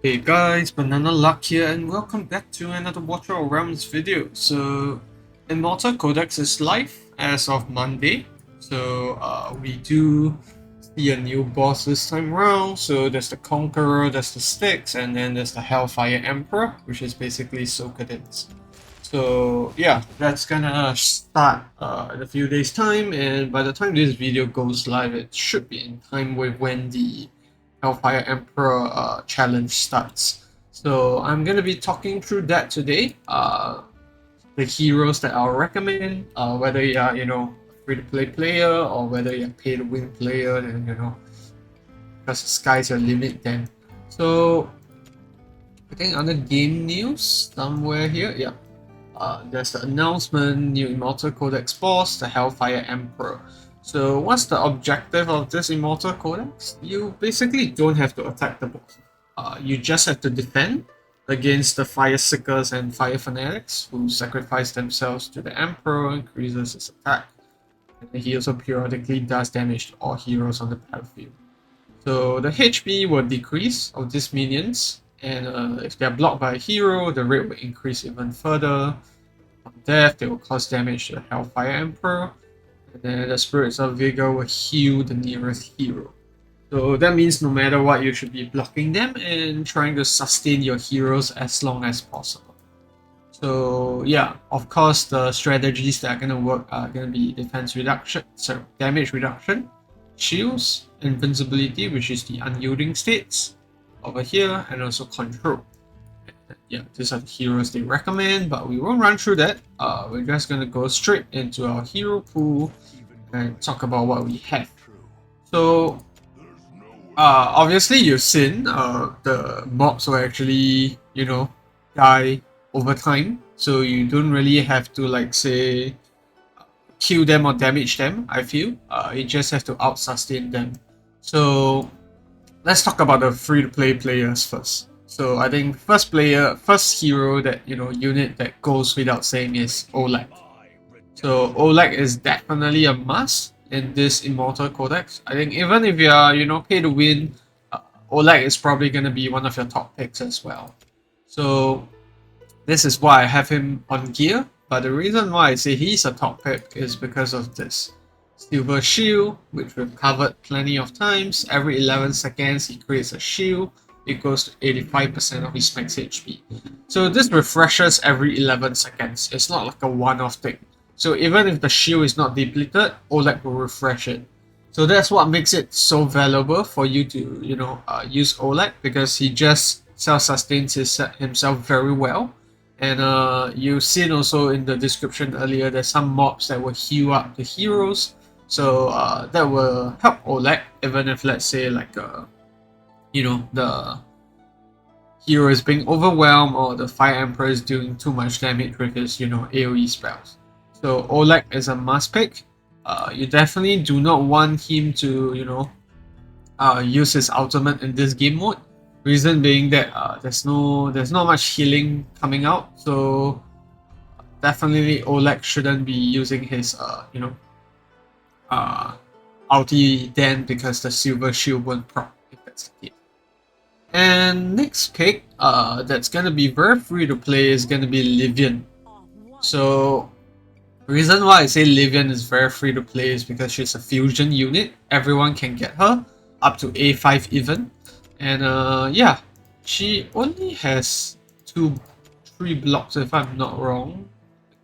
Hey guys, Banana Luck here and welcome back to another Watcher of Realms video. So, Immortal Codex is live as of Monday. So, we do see a new boss this time around. So, there's the Conqueror, there's the Styx, and then there's the Hellfire Emperor, which is basically Socadins. So, yeah, that's gonna start in a few days' time, and by the time this video goes live, it should be in time with when the Hellfire Emperor challenge starts. So I'm gonna be talking through that today. The heroes that I'll recommend, whether you are a free-to-play player or whether you're a pay-to-win player, then because the sky's your limit then. So I think on the game news somewhere here, yeah. There's the announcement, new Immortal Codex boss, the Hellfire Emperor. So what's the objective of this Immortal Codex? You basically don't have to attack the boss. You just have to defend against the Fire Seekers and Fire Fanatics who sacrifice themselves to the Emperor, increases his attack. And he also periodically does damage to all heroes on the battlefield. So the HP will decrease of these minions, and if they're blocked by a hero, the rate will increase even further. On death, they will cause damage to the Hellfire Emperor, and then the Spirits of Vigor will heal the nearest hero. So that means no matter what, you should be blocking them and trying to sustain your heroes as long as possible. So yeah, of course, the strategies that are going to work are going to be defense reduction, so damage reduction, shields, invincibility, which is the unyielding states over here, and also control. Yeah, these are the heroes they recommend, but we won't run through that. We're just going to go straight into our hero pool and talk about what we have. So obviously you've seen the mobs will actually, die over time. So you don't really have to like say kill them or damage them, I feel. You just have to out-sustain them. So let's talk about the free-to-play players first. So I think first hero that, unit that goes without saying is Olague. So Olague is definitely a must in this Immortal Codex. I think even if you are, pay to win, Olague is probably going to be one of your top picks as well. So this is why I have him on gear, but the reason why I say he's a top pick is because of this. Silver Shield, which we've covered plenty of times. Every 11 seconds he creates a shield. It goes to 85% of his max HP. So this refreshes every 11 seconds. It's not like a one-off thing. So even if the shield is not depleted, Olague will refresh it. So that's what makes it so valuable for you to, use Olague, because he just self-sustains himself very well. And you've seen also in the description earlier, there's some mobs that will heal up the heroes. So that will help Olague, even if let's say like the hero is being overwhelmed or the Fire Emperor is doing too much damage with his AoE spells. So Olague is a must pick. You definitely do not want him to use his ultimate in this game mode. Reason being that there's not much healing coming out, so definitely Olague shouldn't be using his ulti then, because the silver shield won't proc if that's the case. And next pick that's gonna be very free to play is gonna be Livian. So reason why I say Livian is very free to play is because she's a fusion unit. Everyone can get her up to A5 even. And yeah, she only has 3 blocks if I'm not wrong.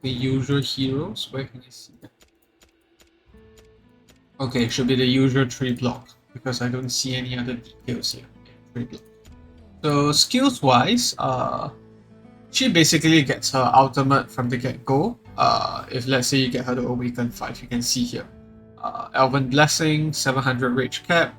The usual heroes, where can I see that? Okay, should be the usual 3 blocks, because I don't see any other details here. 3 blocks. So skills wise, she basically gets her ultimate from the get-go. If let's say you get her to Awaken 5, you can see here. Elven Blessing, 700 Rage Cap.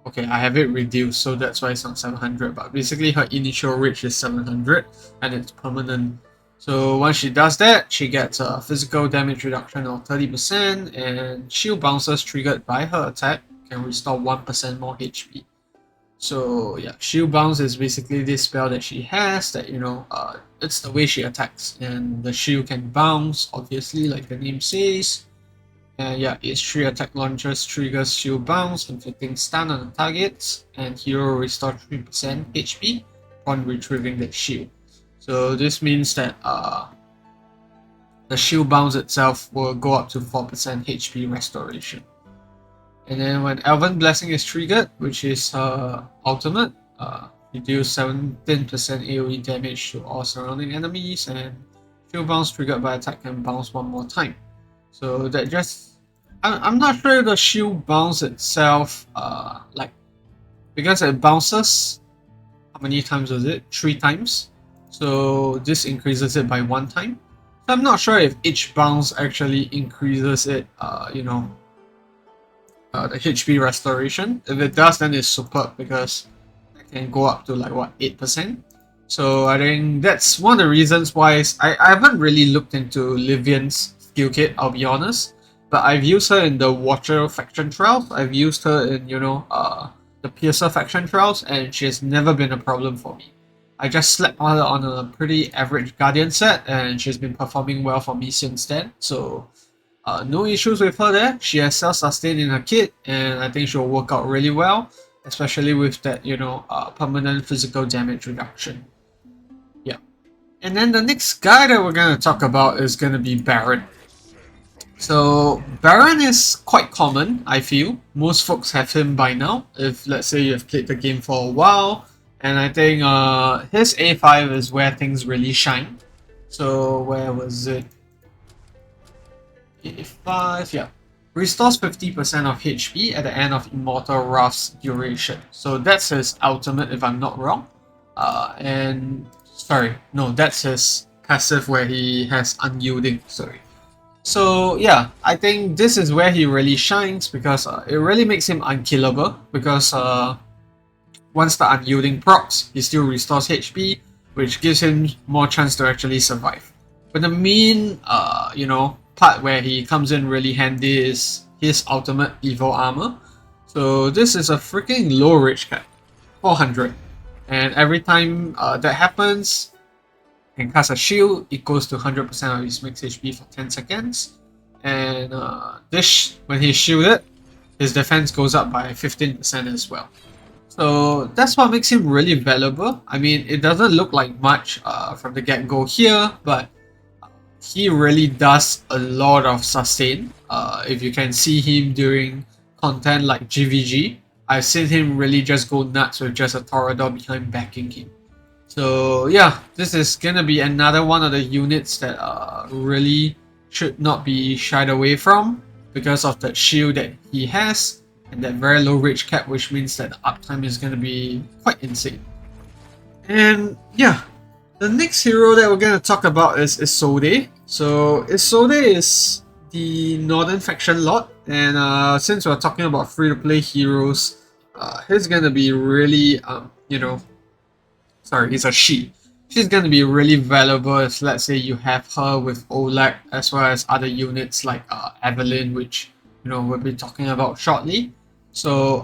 Okay, I have it reduced, so that's why it's not 700, but basically her initial rage is 700, and it's permanent. So once she does that, she gets a physical damage reduction of 30%, and shield bounces triggered by her attack can restore 1% more HP. So yeah, shield bounce is basically this spell that she has that, it's the way she attacks, and the shield can bounce, obviously, like the name says. And yeah, its 3 attack launchers triggers shield bounce, inflicting stun on the targets, and hero restore 3% HP upon retrieving the shield. So this means that the shield bounce itself will go up to 4% HP restoration. And then when Elven Blessing is triggered, which is her ultimate, reduce 17% AoE damage to all surrounding enemies, and shield bounce triggered by attack can bounce one more time. So that just... I'm not sure the shield bounce itself, because it bounces, how many times was it? 3 times. So this increases it by 1 time. So I'm not sure if each bounce actually increases it, the HP restoration. If it does, then it's superb because it can go up to like what, 8%. So I think that's one of the reasons why I haven't really looked into Livian's skill kit, I'll be honest. But I've used her in the Watcher faction trials. I've used her in, the Piercer faction trials, and she has never been a problem for me. I just slapped her on a pretty average Guardian set, and she's been performing well for me since then. So no issues with her there. She has self-sustain in her kit, and I think she'll work out really well, especially with that, permanent physical damage reduction. Yeah. And then the next guy that we're going to talk about is going to be Baron. So Baron is quite common, I feel. Most folks have him by now, if let's say you've played the game for a while. And I think his A5 is where things really shine. So where was it? A5, yeah. Restores 50% of HP at the end of Immortal Wrath's duration. So that's his ultimate, if I'm not wrong. That's his passive where he has unyielding, sorry. So yeah, I think this is where he really shines because it really makes him unkillable because once the unyielding procs, he still restores HP, which gives him more chance to actually survive. But the main, part where he comes in really handy is his ultimate evil armor. So this is a freaking low rage cap, 400. And every time that happens, can cast a shield, it goes to 100% of his max HP for 10 seconds. And when he's shielded, his defense goes up by 15% as well. So that's what makes him really valuable. I mean, it doesn't look like much from the get-go here, but he really does a lot of sustain. If you can see him during content like GVG, I've seen him really just go nuts with just a Torodor behind backing him. So yeah, this is gonna be another one of the units that really should not be shied away from because of that shield that he has and that very low rage cap, which means that the uptime is gonna be quite insane. And yeah, the next hero that we're gonna talk about is Isolde. So Isolde is the Northern faction lord, and since we're talking about free-to-play heroes, he's gonna be really it's a she. She's going to be really valuable if, let's say, you have her with Olague as well as other units like Aveline, which we'll be talking about shortly. So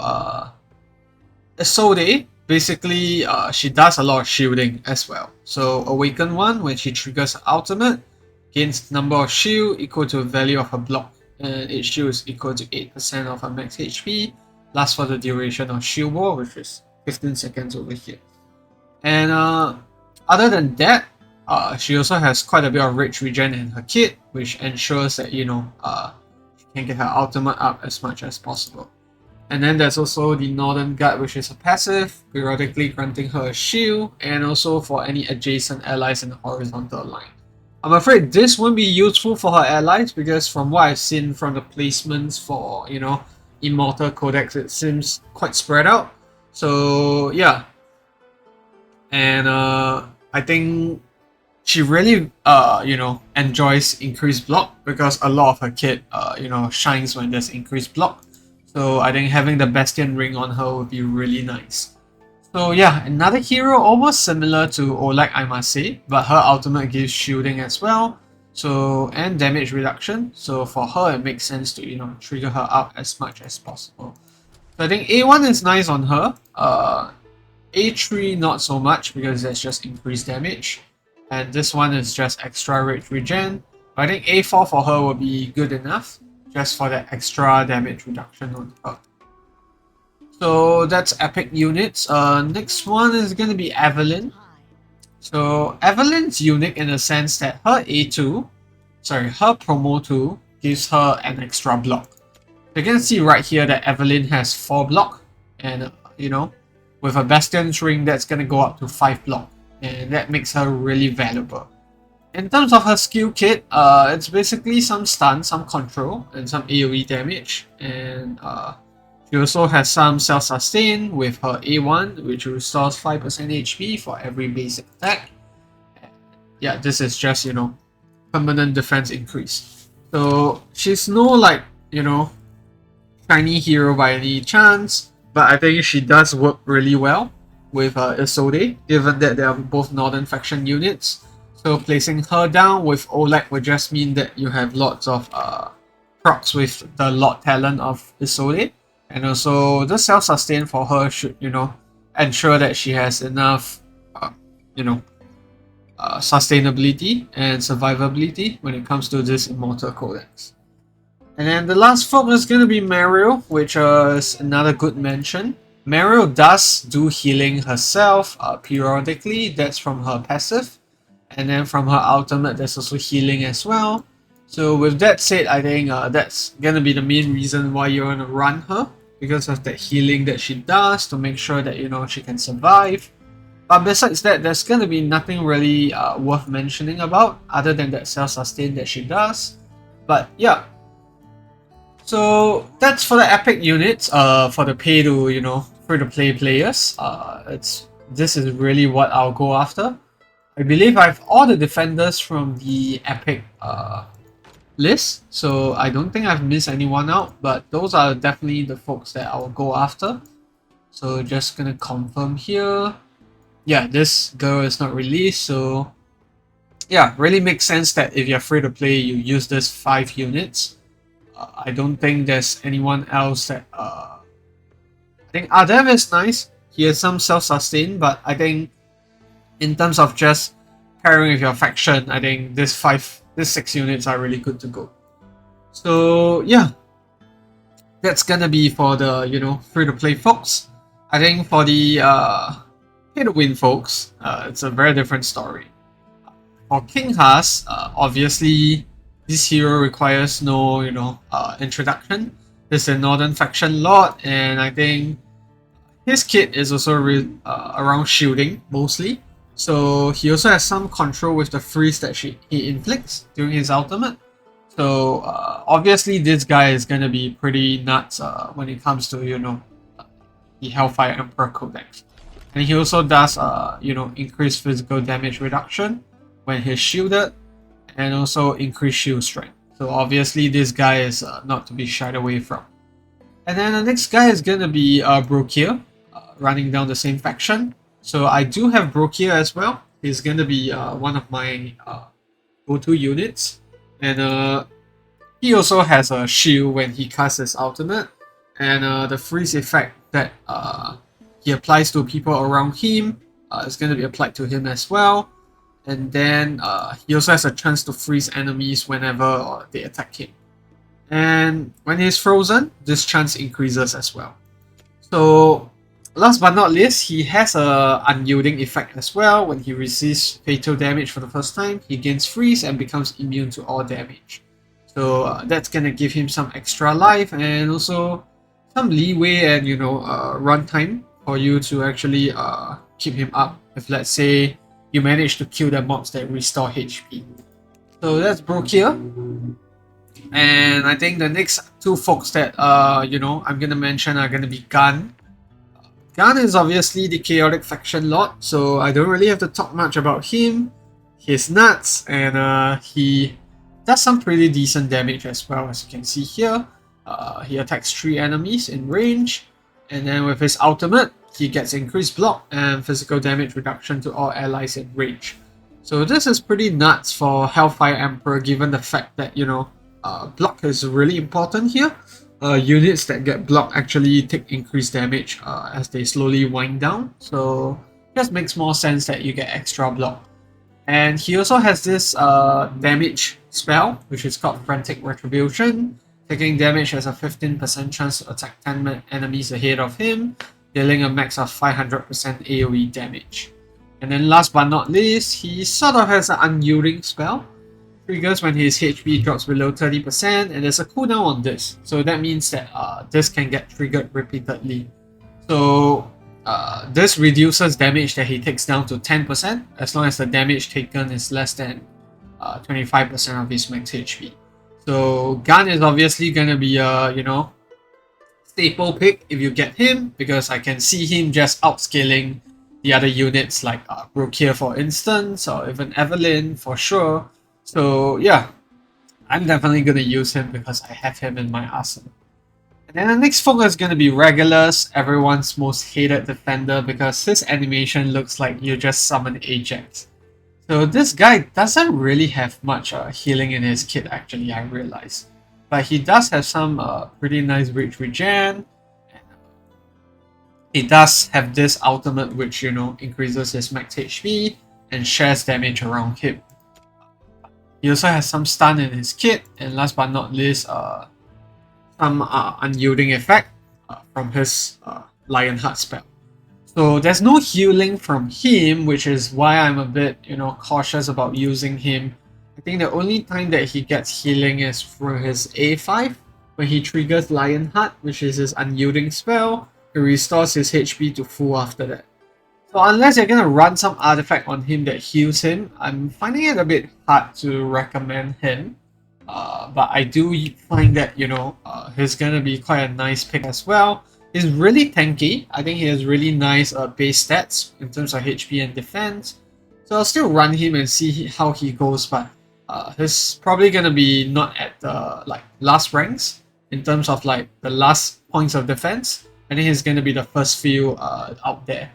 Isolde, basically, she does a lot of shielding as well. So Awaken 1, when she triggers her ultimate, gains number of shield equal to the value of her block, and each shield is equal to 8% of her max HP, lasts for the duration of shield wall, which is 15 seconds over here. And other than that, she also has quite a bit of rage regen in her kit, which ensures that she can get her ultimate up as much as possible. And then there's also the Northern Guard, which is a passive, periodically granting her a shield, and also for any adjacent allies in the horizontal line. I'm afraid this won't be useful for her allies because from what I've seen from the placements for Immortal Codex, it seems quite spread out. So yeah. And I think she really enjoys increased block because a lot of her kit shines when there's increased block. So I think having the Bastion ring on her would be really nice. So yeah, another hero almost similar to Olague, I must say, but her ultimate gives shielding as well, and damage reduction. So for her it makes sense to trigger her up as much as possible. So I think A1 is nice on her. A3 not so much because that's just increased damage, and this one is just extra rage regen. But I think A4 for her will be good enough. just for that extra damage reduction on her. So that's epic units. Next one is going to be Aveline. So Aveline's unique in the sense that her her promo 2 gives her an extra block. You can see right here that Aveline has 4 block, and with a Bastion's Ring that's going to go up to 5 block, and that makes her really valuable. In terms of her skill kit, it's basically some stun, some control, and some AoE damage, and she also has some self-sustain with her A1, which restores 5% HP for every basic attack. Yeah, this is just, permanent defense increase. So she's no shiny hero by any chance, but I think she does work really well with Isolde, given that they are both Northern Faction units. So placing her down with Olague would just mean that you have lots of procs with the Lord talent of Isolde. And also, the self-sustain for her should, ensure that she has enough, sustainability and survivability when it comes to this Immortal Codex. And then the last folk is going to be Mariel, which is another good mention. Mariel does do healing herself periodically. That's from her passive. And then from her ultimate, there's also healing as well. So with that said, I think that's going to be the main reason why you want to run her, because of that healing that she does to make sure that she can survive. But besides that, there's gonna be nothing really worth mentioning about other than that self-sustain that she does. But yeah, so that's for the epic units. For the pay to free-to-play players, this is really what I'll go after. I believe I have all the defenders from the epic list, so I don't think I've missed anyone out, but those are definitely the folks that I will go after. So just gonna confirm here. Yeah, this girl is not released, so yeah, really makes sense that if you're free to play, you use this 5 units. I don't think there's anyone else that I think Adev is nice. He has some self-sustain, but I think in terms of just pairing with your faction, I think these 6 units are really good to go. So yeah, that's gonna be for the free-to-play folks. I think for the pay-to-win folks, it's a very different story. For King Harz, obviously this hero requires no introduction. This is a Northern Faction Lord, and I think his kit is also around shielding mostly. So he also has some control with the freeze that he inflicts during his ultimate. So obviously this guy is gonna be pretty nuts when it comes to the Hellfire Emperor Codex. And he also does increased physical damage reduction when he's shielded, and also increased shield strength. So obviously this guy is not to be shied away from. And then the next guy is gonna be Brokkir, running down the same faction. So I do have Brokkir as well. He's gonna be one of my go-to units, and he also has a shield when he casts his ultimate, and the freeze effect that he applies to people around him is gonna be applied to him as well. And then he also has a chance to freeze enemies whenever they attack him. And when he's frozen, this chance increases as well. So last but not least, he has a unyielding effect as well. When he receives fatal damage for the first time, he gains freeze and becomes immune to all damage. So that's gonna give him some extra life and also some leeway and runtime for you to actually keep him up if, let's say, you manage to kill the mobs that restore HP. So that's Brokkir. And I think the next 2 folks that I'm gonna mention are gonna be Ghan. Ghan is obviously the chaotic faction lord, so I don't really have to talk much about him. He's nuts, and he does some pretty decent damage as well, as you can see here. He attacks 3 enemies in range, and then with his ultimate, he gets increased block and physical damage reduction to all allies in range. So this is pretty nuts for Hellfire Emperor, given the fact that block is really important here. Units that get blocked actually take increased damage as they slowly wind down. So it just makes more sense that you get extra block. And he also has this damage spell, which is called Frantic Retribution. Taking damage has a 15% chance to attack 10 enemies ahead of him, dealing a max of 500% AoE damage. And then last but not least, he sort of has an unyielding spell. Triggers when his HP drops below 30%, and there's a cooldown on this. So that means that this can get triggered repeatedly. So this reduces damage that he takes down to 10% as long as the damage taken is less than 25% of his max HP. So Ghan is obviously gonna be a staple pick if you get him, because I can see him just outscaling the other units like Brokkir for instance, or even Aveline for sure. So yeah, I'm definitely gonna use him because I have him in my arsenal. And then the next focus is gonna be Regulus, everyone's most hated defender, because his animation looks like you just summon Ajax. So this guy doesn't really have much healing in his kit actually, I realize. But he does have some pretty nice reach regen. He does have this ultimate which, increases his max HP and shares damage around him. He also has some stun in his kit, and last but not least, some unyielding effect from his Lionheart spell. So there's no healing from him, which is why I'm a bit, cautious about using him. I think the only time that he gets healing is for his A5, when he triggers Lionheart, which is his unyielding spell. He restores his HP to full after that. So unless you're gonna run some artifact on him that heals him, I'm finding it a bit hard to recommend him. But I do find that, he's gonna be quite a nice pick as well. He's really tanky. I think he has really nice base stats in terms of HP and defense. So I'll still run him and see how he goes, but he's probably gonna be not at the last ranks in terms of the last points of defense. I think he's gonna be the first few out there.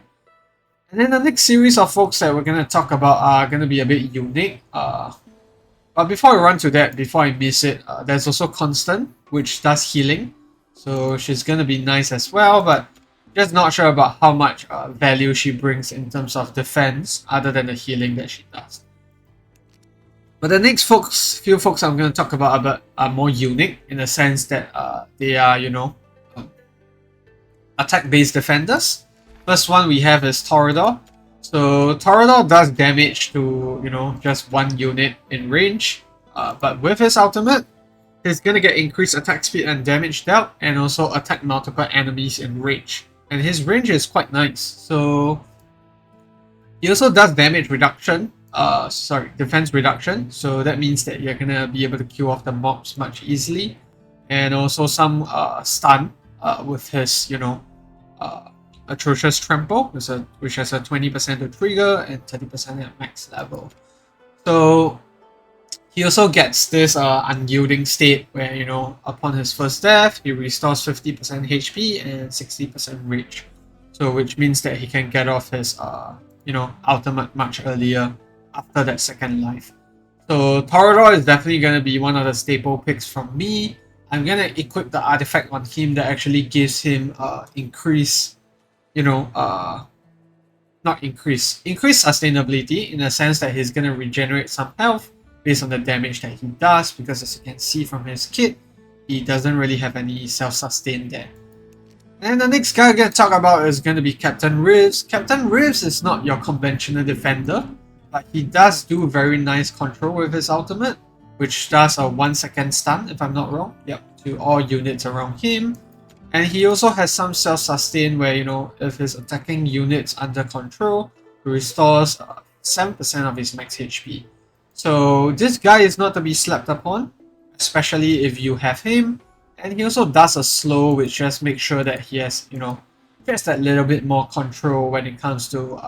And then the next series of folks that we're gonna talk about are gonna be a bit unique. But before we run to that, before I miss it, there's also Constance, which does healing. So she's gonna be nice as well, but just not sure about how much value she brings in terms of defense, other than the healing that she does. But the next few folks I'm gonna talk about are more unique in the sense that they are, attack-based defenders. First one we have is Torodor. So Torodor does damage to, just one unit in range. But with his ultimate, he's gonna get increased attack speed and damage dealt, and also attack multiple enemies in range. And his range is quite nice. So he also does damage reduction. Defense reduction. So that means that you're gonna be able to kill off the mobs much easily. And also some stun with his, Atrocious Trample, which has a 20% to trigger and 30% at max level. So he also gets this unyielding state where, upon his first death, he restores 50% HP and 60% reach. So which means that he can get off his, ultimate much earlier after that second life. So Torodor is definitely going to be one of the staple picks from me. I'm going to equip the artifact on him that actually gives him increased sustainability, in the sense that he's going to regenerate some health based on the damage that he does, because as you can see from his kit, he doesn't really have any self-sustain there. And the next guy I'm going to talk about is going to be Captain Reve. Captain Reve is not your conventional defender, but he does do very nice control with his ultimate, which does a 1 second stun, if I'm not wrong, to all units around him. And he also has some self-sustain where, if his attacking units under control, he restores 7% of his max HP. So this guy is not to be slept upon, especially if you have him. And he also does a slow, which just makes sure that he has, just that little bit more control when it comes to,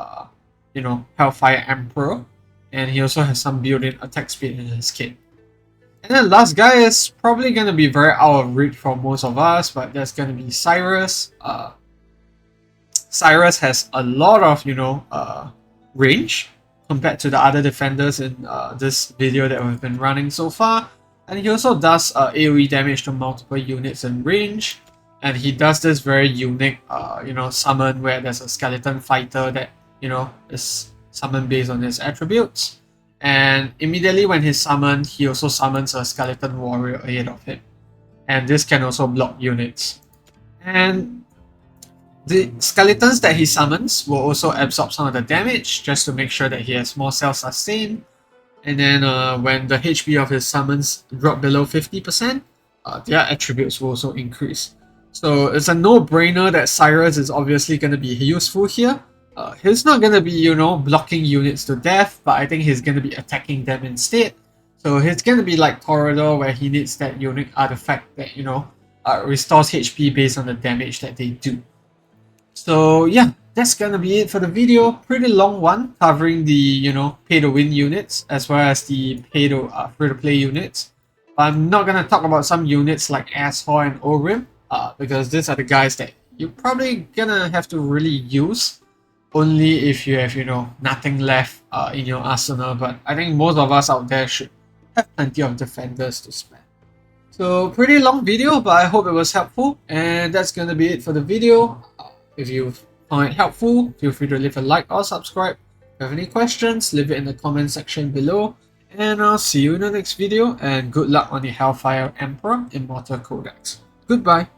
Hellfire Emperor. And he also has some built-in attack speed in his kit. And then last guy is probably going to be very out of reach for most of us, but that's going to be Cyrus. Cyrus has a lot of, range compared to the other defenders in this video that we've been running so far. And he also does AoE damage to multiple units in range. And he does this very unique, summon where there's a skeleton fighter that, is summoned based on his attributes. And immediately when he's summoned, he also summons a skeleton warrior ahead of him. and this can also block units. And the skeletons that he summons will also absorb some of the damage, just to make sure that he has more self-sustain. And then when the HP of his summons drop below 50%, their attributes will also increase. So it's a no-brainer that Cyrus is obviously going to be useful here. He's not going to be, you know, blocking units to death, but I think he's going to be attacking them instead. So he's going to be like Torodor, where he needs that unique artifact that, you know, restores HP based on the damage that they do. So yeah, that's gonna be it for the video. Pretty long one, covering the, you know, pay-to-win units as well as the free-to-play units. I'm not gonna talk about some units like Ashor and Orim, because these are the guys that you're probably gonna have to really use only if you have, you know, nothing left in your arsenal. But I think most of us out there should have plenty of defenders to spare. So pretty long video, but I hope it was helpful, and that's gonna be it for the video. If you found it helpful, feel free to leave a like or subscribe. If you have any questions, leave it in the comment section below. And I'll see you in the next video, and good luck on the Hellfire Emperor Immortal Codex. Goodbye.